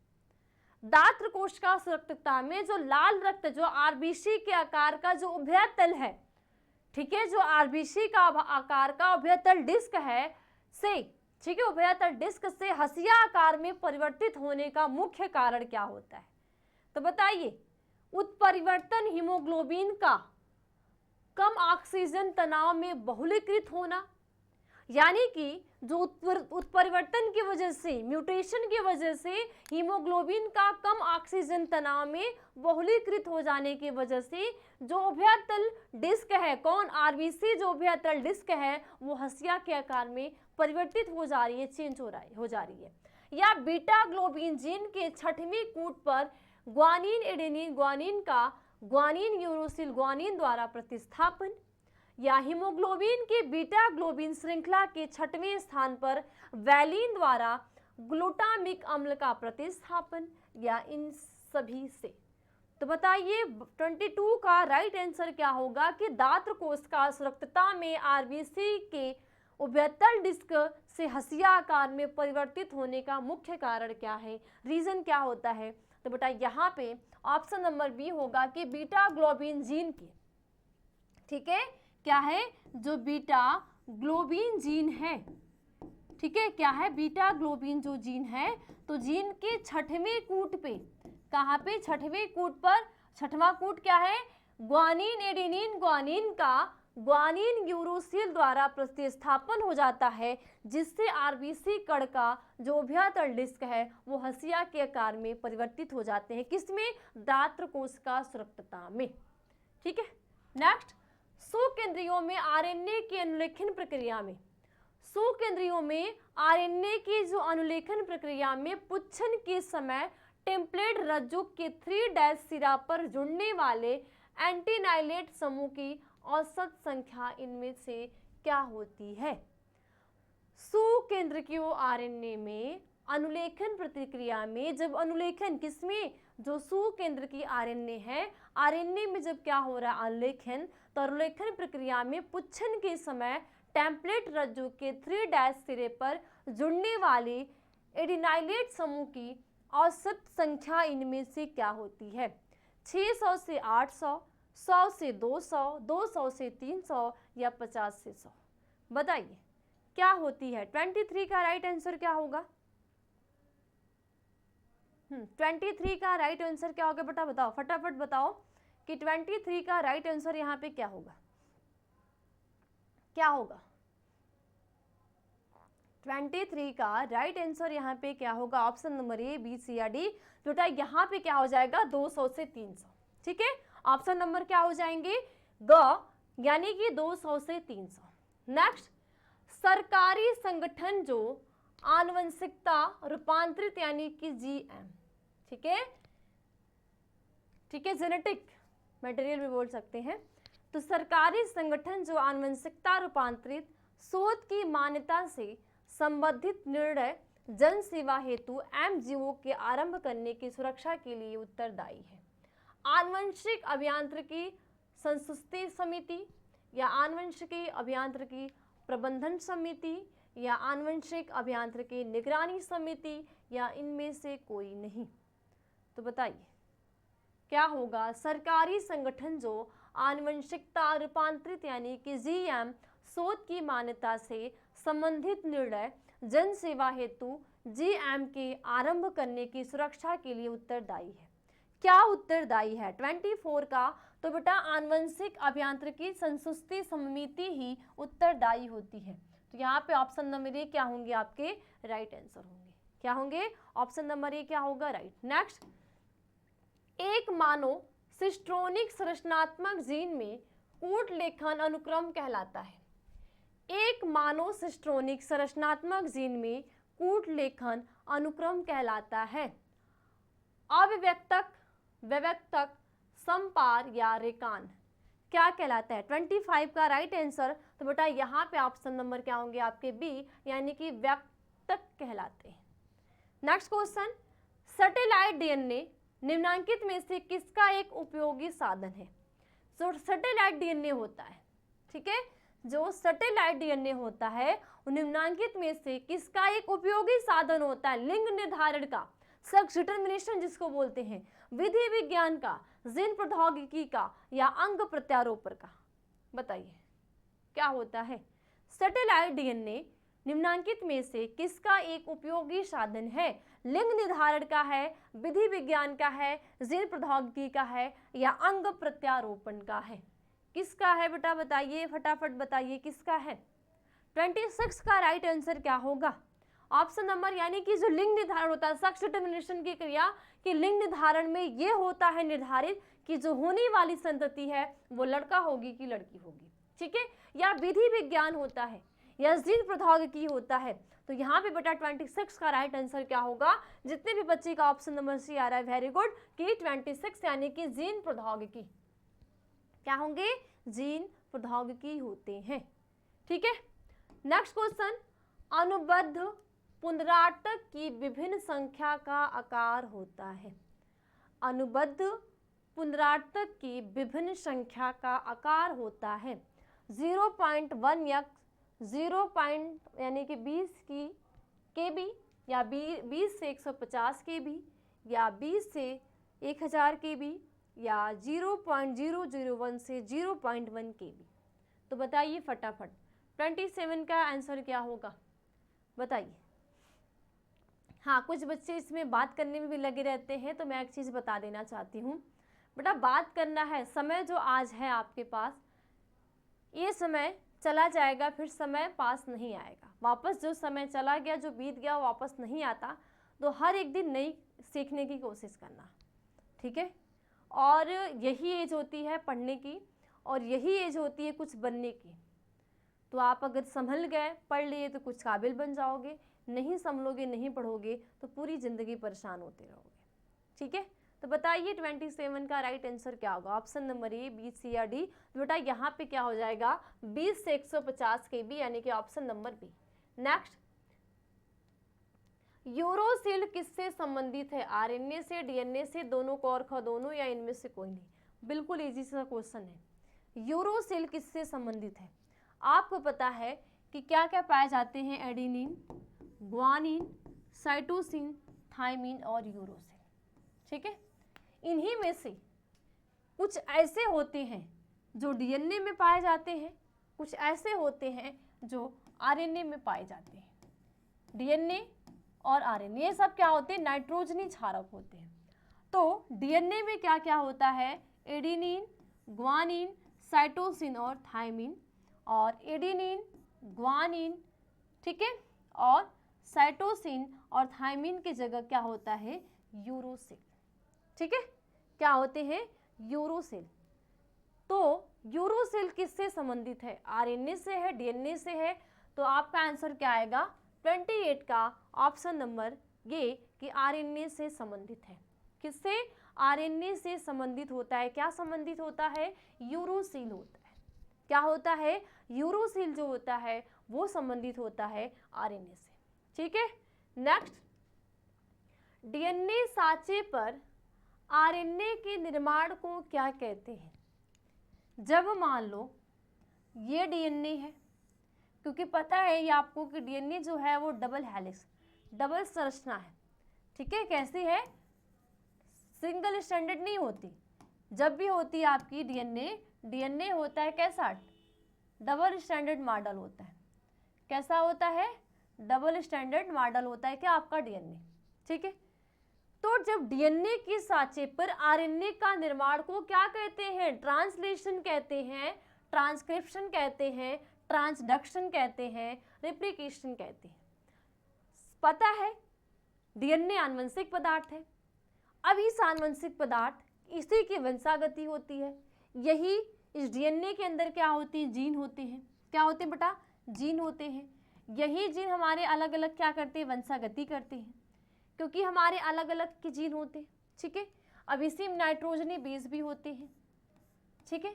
दात्र कोशिका सुरक्षितता में जो लाल रक्त, जो आरबीसी के आकार का जो उभयतल है, ठीक है, जो आरबीसी का आकार का उभयतल डिस्क है से, ठीक है, उभयतल डिस्क से हसिया आकार में परिवर्तित होने का मुख्य कारण क्या होता है? तो बताइए, उत्परिवर्तन हीमोग्लोबिन का कम ऑक्सीजन तनाव में बहुलीकृत होना, यानी कि जो उत्परिवर्तन की वजह से, म्यूटेशन की वजह से हीमोग्लोबिन का कम ऑक्सीजन तनाव में बहुलीकृत हो जाने की वजह से जो उभयतल डिस्क है, कौन? आरबीसी जो उभयतल डिस्क है वो हसिया के आकार में परिवर्तित हो जा रही है, चेंज हो जा रही है। या बीटा ग्लोबिन जीन के 6वें कूट पर ग्वानिन एडेनिन ग्वानिन का ग्वानिन यूरोसिल ग्वानिन द्वारा प्रतिस्थापन, या हीमोग्लोबिन के बीटा ग्लोबिन श्रृंखला के 6वें स्थान पर वैलिन द्वारा ग्लूटामिक अम्ल का प्रतिस्थापन, या इन सभी से। तो बताइए 22 का राइट आंसर क्या होगा? कि दात्र कोशिका सुरक्षितता में आरबीसी के उभयतल डिस्क से हसिया आकार में परिवर्तित होने का मुख्य कारण क्या है, रीजन क्या होता है? तो बेटा यहाँ पे ऑप्शन नंबर बी होगा कि बीटा ग्लोबिन जीन के, ठीक है, क्या है? जो बीटा ग्लोबिन जीन है, ठीक है, क्या है? बीटा ग्लोबिन जो जीन है, तो जीन के 6वें कूट पे, कहाँ पे? 6वें कूट पर। 6वां कूट क्या है? ग्वानिन एडेनिन ग्वानिन का ग्वानिन यूरोसिल द्वारा प्रतिस्थापन हो जाता है, जिससे आरबीसी कण का जो उभयतल डिस्क है वो हसिया के आकार में परिवर्तित हो जाते हैं। किसमें? दात्र कोशिका सुरक्षितता में। ठीक है, नेक्स्ट, सुकेंद्रियों में आरएनए की अनुलेखन प्रक्रिया में, सुकेंद्रियों में आरएनए की जो अनुलेखन प्रक्रिया में पुच्छन के समय टेम्पलेट रज्जु के 3' सिरा पर जुड़ने वाले एंटीनाइलेट समूह की औसत संख्या इनमें से क्या होती है? सुकेंद्रकीय आरएनए में अनुलेखन प्रतिक्रिया में, जब अनुलेखन किसमें? जो सुकेंद्र की आरएनए है, आरएनए में जब क्या हो रहा है? अनुलेखन। तो अनुलेखन प्रक्रिया में पुच्छन के समय टेम्पलेट रज्जु के 3' सिरे पर जुड़ने वाले एडिनाइलेट समूह की औसत संख्या इनमें से क्या होती है? 600 से 800, 100 से 200, 200 से 300, या 50 से 100? बताइए क्या होती है? 23 का राइट आंसर क्या होगा? 23 का राइट आंसर क्या होगा बेटा? बताओ, फटाफट बताओ कि 23 का राइट आंसर यहाँ पे क्या होगा? क्या होगा? 23 का राइट आंसर यहाँ पे क्या होगा? ऑप्शन नंबर ए, बी, सी या डी। बेटा यहाँ पे क्या हो जाएगा? 200 से 300। ठीक है, ऑप्शन नंबर क्या हो जाएंगे? ग, यानी कि 200 से 300। नेक्स्ट, सरकारी संगठन जो आनुवंशिकता रूपांतरित यानी कि जीएम, ठीक है, ठीक है, जेनेटिक मटेरियल भी बोल सकते हैं। तो सरकारी संगठन जो आनुवंशिकता रूपांतरित शोध की मान्यता से संबंधित निर्णय जन सेवा हेतु एमजीओ के आरंभ करने की सुरक्षा के लिए उत्तरदायी है। आनुवंशिक अभियांत्रिकी संस्तुति समिति, या आनुवंशिकी अभियांत्रिकी प्रबंधन समिति, या आनुवंशिक अभियांत्रिकी निगरानी समिति, या इनमें से कोई नहीं? तो बताइए क्या होगा? सरकारी संगठन जो आनुवंशिकता रूपांतरित यानी कि जीएम शोध की मान्यता से संबंधित निर्णय जन सेवा हेतु जीएम के आरंभ करने की सुरक्षा के लिए उत्तरदायी है। क्या उत्तरदायी है 24 का? तो बेटा आनुवंशिक अभियांत्रिकी संस्तुति समिति ही उत्तरदायी होती है। तो यहाँ पे ऑप्शन नंबर ए क्या होंगे आपके राइट आंसर होंगे। क्या होंगे? ऑप्शन नंबर ए क्या होगा? राइट। नेक्स्ट, एक मानव सिस्ट्रोनिक संरचनात्मक जीन में कूट लेखन अनुक्रम कहलाता है। एक मानव सिस्ट्रोनिक संरचनात्मक जीन में कूट लेखन अनुक्रम कहलाता है। अव्यक्तक, व्यक्तक, संपार या रेकान क्या कहलाता है? 25 का राइट आंसर। तो बेटा यहाँ पे ऑप्शन नंबर क्या होंगे आपके बी, यानी कि व्यक्तक कहलाते हैं। नेक्स्ट क्वेश्चन, सैटेलाइट डीएनए निम्नांकित में से किसका एक उपयोगी साधन है? जो सैटेलाइट डीएनए होता है, ठीक है, जो सैटेलाइट डीएनए होता है वो निम्नांकित में से किसका एक उपयोगी साधन होता है? लिंग निर्धारण का, सेक्स डिटर्मिनेशन जिसको बोलते हैं, विधि विज्ञान का, जीन प्रौद्योगिकी का, या अंग प्रत्यारोपण का? बताइए क्या होता है? सैटेलाइट डीएनए निम्नांकित में से किसका एक उपयोगी साधन है? लिंग निर्धारण का है, विधि विज्ञान का है, जीन प्रौद्योगिकी का है, या अंग प्रत्यारोपण का है? किसका है बेटा? बताइए, फटाफट बताइए किसका है। 26 का राइट आंसर क्या होगा? ऑप्शन नंबर, यानी कि जो लिंग निर्धारण होता है, सेक्स डिटर्मिनेशन की क्रिया कि लिंग निर्धारण में ये होता है निर्धारित कि जो होने वाली संतति है वो लड़का होगी कि लड़की होगी, ठीक है, या विधि विज्ञान होता है या जीन प्रौद्योगिकी होता है। तो यहाँ पे बेटा 26 का राइट आंसर क्या होगा? जितने भी बच्चे का ऑप्शन नंबर सी आ रहा है, वेरी गुड, कि 26 यानी कि जीन प्रौद्योगिकी। क्या होंगे? जीन प्रौद्योगिकी होते हैं, ठीक है। नेक्स्ट क्वेश्चन, अनुबद्ध पुनरावर्तक की विभिन्न संख्या का आकार होता है। अनुबद्ध पुनरावर्तक की विभिन्न संख्या का आकार होता है 0.1 या 0. यानी कि 20 की kb या 20 से 150 kb या 20 से 1000 kb या 0.001 से 0.1 kb। तो बताइए फटाफट 27 का आंसर क्या होगा? बताइए। हाँ, कुछ बच्चे इसमें बात करने में भी लगे रहते हैं, तो मैं एक चीज़ बता देना चाहती हूँ बेटा, बात करना है। समय जो आज है आपके पास, ये समय चला जाएगा, फिर समय पास नहीं आएगा वापस। जो समय चला गया, जो बीत गया, वापस नहीं आता। तो हर एक दिन नई सीखने की कोशिश करना, ठीक है। और यही एज होती है पढ़ने की, और यही एज होती है कुछ बनने की। तो आप अगर संभल गए, पढ़ लिए, तो कुछ काबिल बन जाओगे। नहीं संभलोगे, नहीं पढ़ोगे, तो पूरी ज़िंदगी परेशान होते रहोगे, ठीक है। तो बताइए 27 का राइट आंसर क्या होगा? ऑप्शन नंबर ए, बी, सी या डी? तो बेटा यहाँ पे क्या हो जाएगा? 20 से 150 kb, यानी कि option number B. Next, uracil किससे संबंधित है? आरएनए से, डीएनए से, दोनों को और ख दोनों, या इनमें से कोई नहीं? बिल्कुल इजी सा क्वेश्चन है। यूरोसिल किससे संबंधित है? आपको पता है कि क्या क्या पाए जाते हैं? एडेनिन, ग्वानिन, साइटोसिन, थाइमिन और यूरोसिल, ठीक है। इन्हीं में से कुछ ऐसे होते हैं जो डीएनए में पाए जाते हैं, कुछ ऐसे होते हैं जो आरएनए में पाए जाते हैं। डीएनए और आरएनए ये सब क्या होते हैं? नाइट्रोजनी क्षारक होते हैं। तो डीएनए में क्या क्या होता है? एडेनिन, ग्वानिन, साइटोसिन और थाइमिन। और एडेनिन, ग्वानिन, ठीक है, और साइटोसिन और थाइमिन की जगह क्या होता है? यूरोसिल, ठीक है। क्या होते हैं? यूरोसिल। तो यूरोसिल किससे संबंधित है? आरएनए से है, डीएनए से है। तो आपका आंसर क्या आएगा? 28 का ऑप्शन नंबर ये कि आरएनए से संबंधित है। किससे? आरएनए से संबंधित होता है। क्या संबंधित होता है? यूरोसिल होता है। क्या होता है? यूरोसिल जो होता है वो संबंधित होता है आरएनए से, ठीक है। नेक्स्ट, डीएनए साँचे पर आरएनए के निर्माण को क्या कहते हैं? जब मान लो ये डीएनए है, क्योंकि पता है ये आपको कि डीएनए जो है वो डबल हेलिक्स, डबल संरचना है, ठीक है। कैसी है? सिंगल स्टैंडर्ड नहीं होती। जब भी होती है आपकी डीएनए होता है कैसा? डबल स्टैंडर्ड मॉडल होता है। कैसा होता है? डबल स्टैंडर्ड मॉडल होता है क्या आपका डीएनए। ठीक है, तो जब डीएनए के साँचे पर आरएनए का निर्माण को क्या कहते हैं? ट्रांसलेशन कहते हैं, ट्रांसक्रिप्शन कहते हैं, ट्रांसडक्शन कहते हैं, रेप्लिकेशन कहते हैं। पता है डीएनए आनुवंशिक पदार्थ है। अब इस आनुवंशिक पदार्थ इसी की वंशागति होती है। यही इस डीएनए के अंदर क्या होती है? जीन होते हैं। क्या होते हैं बेटा? जीन होते हैं। यही जीन हमारे अलग अलग क्या करते हैं? वंशागति करते हैं, क्योंकि हमारे अलग अलग के जीन होते हैं। ठीक है, अब इसी में नाइट्रोजनी बेस भी होते हैं। ठीक है,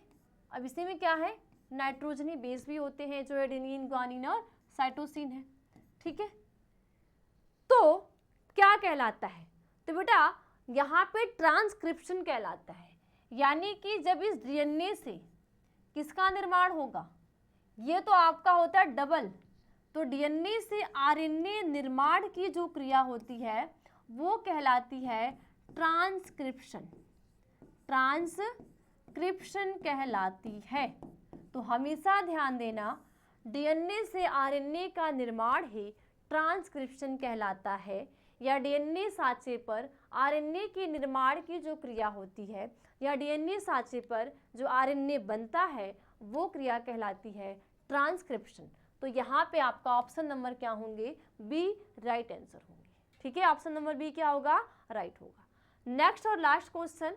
अब इसी में क्या है? नाइट्रोजनी बेस भी होते हैं, जो एडेनिन, ग्वानिन और साइटोसिन है। ठीक है, तो क्या कहलाता है? तो बेटा यहाँ पे ट्रांसक्रिप्शन कहलाता है, यानी कि जब इस डीएनए से किसका निर्माण होगा? ये तो आपका होता है डबल, तो डीएनए से आरएनए निर्माण की जो क्रिया होती है वो कहलाती है ट्रांसक्रिप्शन। ट्रांसक्रिप्शन कहलाती है। तो हमेशा ध्यान देना, डीएनए से आरएनए का निर्माण ही ट्रांसक्रिप्शन कहलाता है, या डीएनए साँचे पर आरएनए के निर्माण की जो क्रिया होती है, या डीएनए साँचे पर जो आरएनए बनता है वो क्रिया कहलाती है ट्रांसक्रिप्शन। तो यहाँ पे आपका ऑप्शन नंबर क्या होंगे? बी राइट आंसर होंगे। ठीक है, ऑप्शन नंबर बी क्या होगा? राइट होगा। नेक्स्ट और लास्ट क्वेश्चन,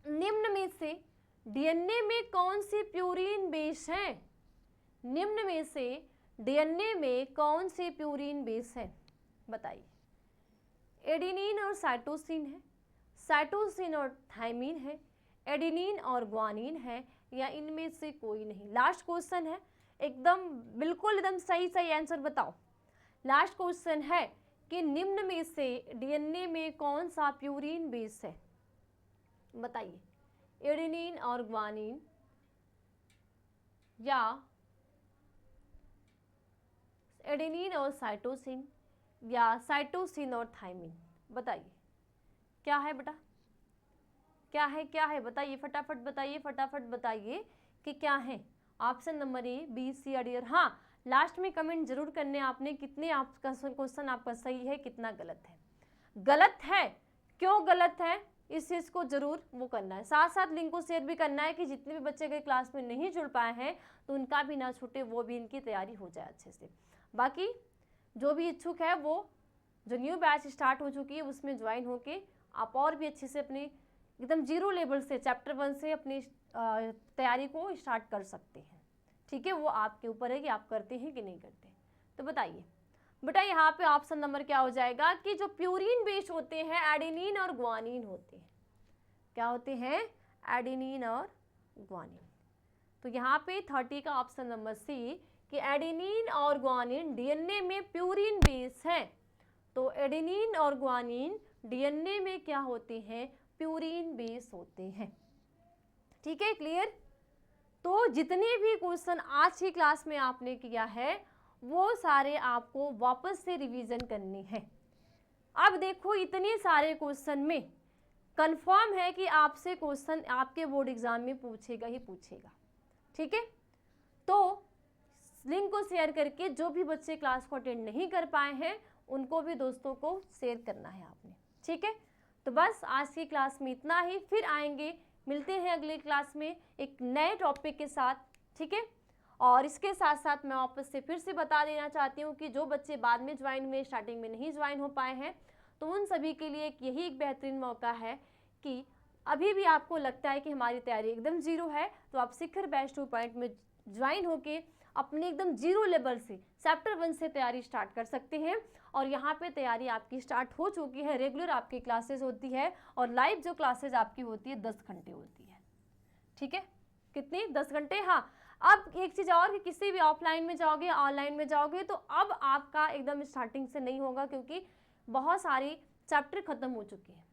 निम्न में से डीएनए में कौन सी प्यूरिन बेस है? निम्न में से डीएनए में कौन सी प्यूरिन बेस है? बताइए। एडेनिन और साइटोसिन है, साइटोसिन और थाइमिन है, एडेनिन और ग्वानिन है, या इनमें से कोई नहीं? लास्ट क्वेश्चन है, एकदम बिल्कुल एकदम सही सही आंसर बताओ। लास्ट क्वेश्चन है कि निम्न में से डीएनए में कौन सा प्यूरिन बेस है? बताइए। एडेनिन और ग्वानिन, या एडेनिन और साइटोसिन, या साइटोसिन और थाइमिन? बताइए क्या है बेटा? क्या है? क्या है? बताइए, फटाफट बताइए, फटाफट बताइए कि क्या है। Option number A, B, C, D. और हाँ, लास्ट में कमेंट जरूर करने आपने कितने आपका क्वेश्चन आपका सही है, कितना गलत है। गलत है, क्यों गलत है, इस चीज़ को जरूर वो करना है। साथ साथ लिंक को शेयर भी करना है कि जितने भी बच्चे गए क्लास में नहीं जुड़ पाए हैं तो उनका भी ना छूटे, वो भी इनकी तैयारी हो जाए अच्छे से। बाकी जो भी इच्छुक है वो जो न्यू बैच स्टार्ट हो चुकी है उसमें ज्वाइन होके आप और भी अच्छे से अपने एकदम जीरो लेवल से चैप्टर 1 से अपनी तैयारी को स्टार्ट कर सकते हैं। ठीक है, वो आपके ऊपर है कि आप करते हैं कि नहीं करते। तो बताइए बेटा, यहाँ पे ऑप्शन नंबर क्या हो जाएगा कि जो प्यूरिन बेस होते हैं एडेनिन और ग्वानिन होते हैं। क्या होते हैं? एडेनिन और ग्वानिन। तो यहाँ पे 30 का ऑप्शन नंबर सी कि एडेनिन और ग्वानिन डीएनए में प्यूरिन बेस है। तो एडेनिन और ग्वानिन डीएनए में क्या होते हैं? प्यूरिन बेस होते हैं। ठीक है, क्लियर? तो जितने भी क्वेश्चन आज की क्लास में आपने किया है वो सारे आपको वापस से रिवीजन करने हैं। अब देखो, इतने सारे क्वेश्चन में कंफर्म है कि आपसे क्वेश्चन आपके बोर्ड एग्जाम में पूछेगा ही पूछेगा। ठीक है, तो लिंक को शेयर करके जो भी बच्चे क्लास को अटेंड नहीं कर पाए हैं उनको भी दोस्तों को शेयर करना है आपने। ठीक है, तो बस आज की क्लास में इतना ही, फिर आएंगे, मिलते हैं अगले क्लास में एक नए टॉपिक के साथ। ठीक है, और इसके साथ साथ मैं वापस से फिर से बता देना चाहती हूँ कि जो बच्चे बाद में ज्वाइन हुए, स्टार्टिंग में नहीं ज्वाइन हो पाए हैं, तो उन सभी के लिए यही एक बेहतरीन मौका है कि अभी भी आपको लगता है कि हमारी तैयारी एकदम जीरो है, तो आप शिखर बैच 2 में ज्वाइन होके अपने एकदम जीरो लेवल से चैप्टर 1 से तैयारी स्टार्ट कर सकते हैं। और यहाँ पे तैयारी आपकी स्टार्ट हो चुकी है, रेगुलर आपकी क्लासेस होती है और लाइव जो क्लासेस आपकी होती है 10 घंटे होती है। ठीक है, कितनी? 10 घंटे। हाँ, अब एक चीज़ और कि किसी भी ऑफलाइन में जाओगे, ऑनलाइन में जाओगे, तो अब आपका एकदम स्टार्टिंग से नहीं होगा, क्योंकि बहुत सारी चैप्टर खत्म हो चुके हैं।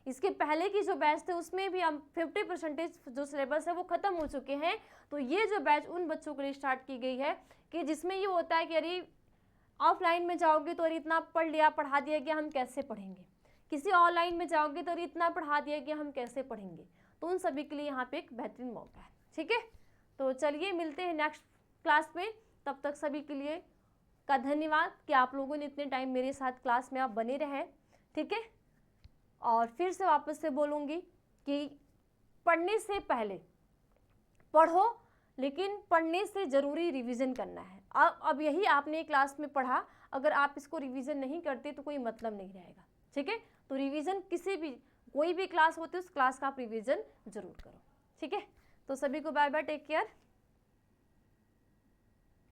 इसके पहले की जो बैच थे उसमें भी हम 50% जो सिलेबस है वो ख़त्म हो चुके हैं। तो ये जो बैच उन बच्चों के लिए स्टार्ट की गई है कि जिसमें ये होता है कि अरे ऑफलाइन में जाओगे तो अरे इतना पढ़ लिया, पढ़ा दिया गया, हम कैसे पढ़ेंगे। किसी ऑनलाइन में जाओगे तो अरे इतना पढ़ा दिया गया, हम कैसे पढ़ेंगे। तो उन सभी के लिए यहाँ पे एक बेहतरीन मौका है। ठीक है, तो चलिए मिलते हैं नेक्स्ट क्लास में, तब तक सभी के लिए का धन्यवाद कि आप लोगों ने इतने टाइम मेरे साथ क्लास में आप बने रहे, ठीक है। और फिर से वापस से बोलूँगी कि पढ़ने से पहले पढ़ो, लेकिन पढ़ने से ज़रूरी रिवीजन करना है। अब यही आपने क्लास में पढ़ा, अगर आप इसको रिवीजन नहीं करते तो कोई मतलब नहीं रहेगा, ठीक है। तो रिवीजन किसी भी कोई भी क्लास होती है उस क्लास का आप रिवीजन जरूर करो, ठीक है। तो सभी को बाय बाय, टेक केयर।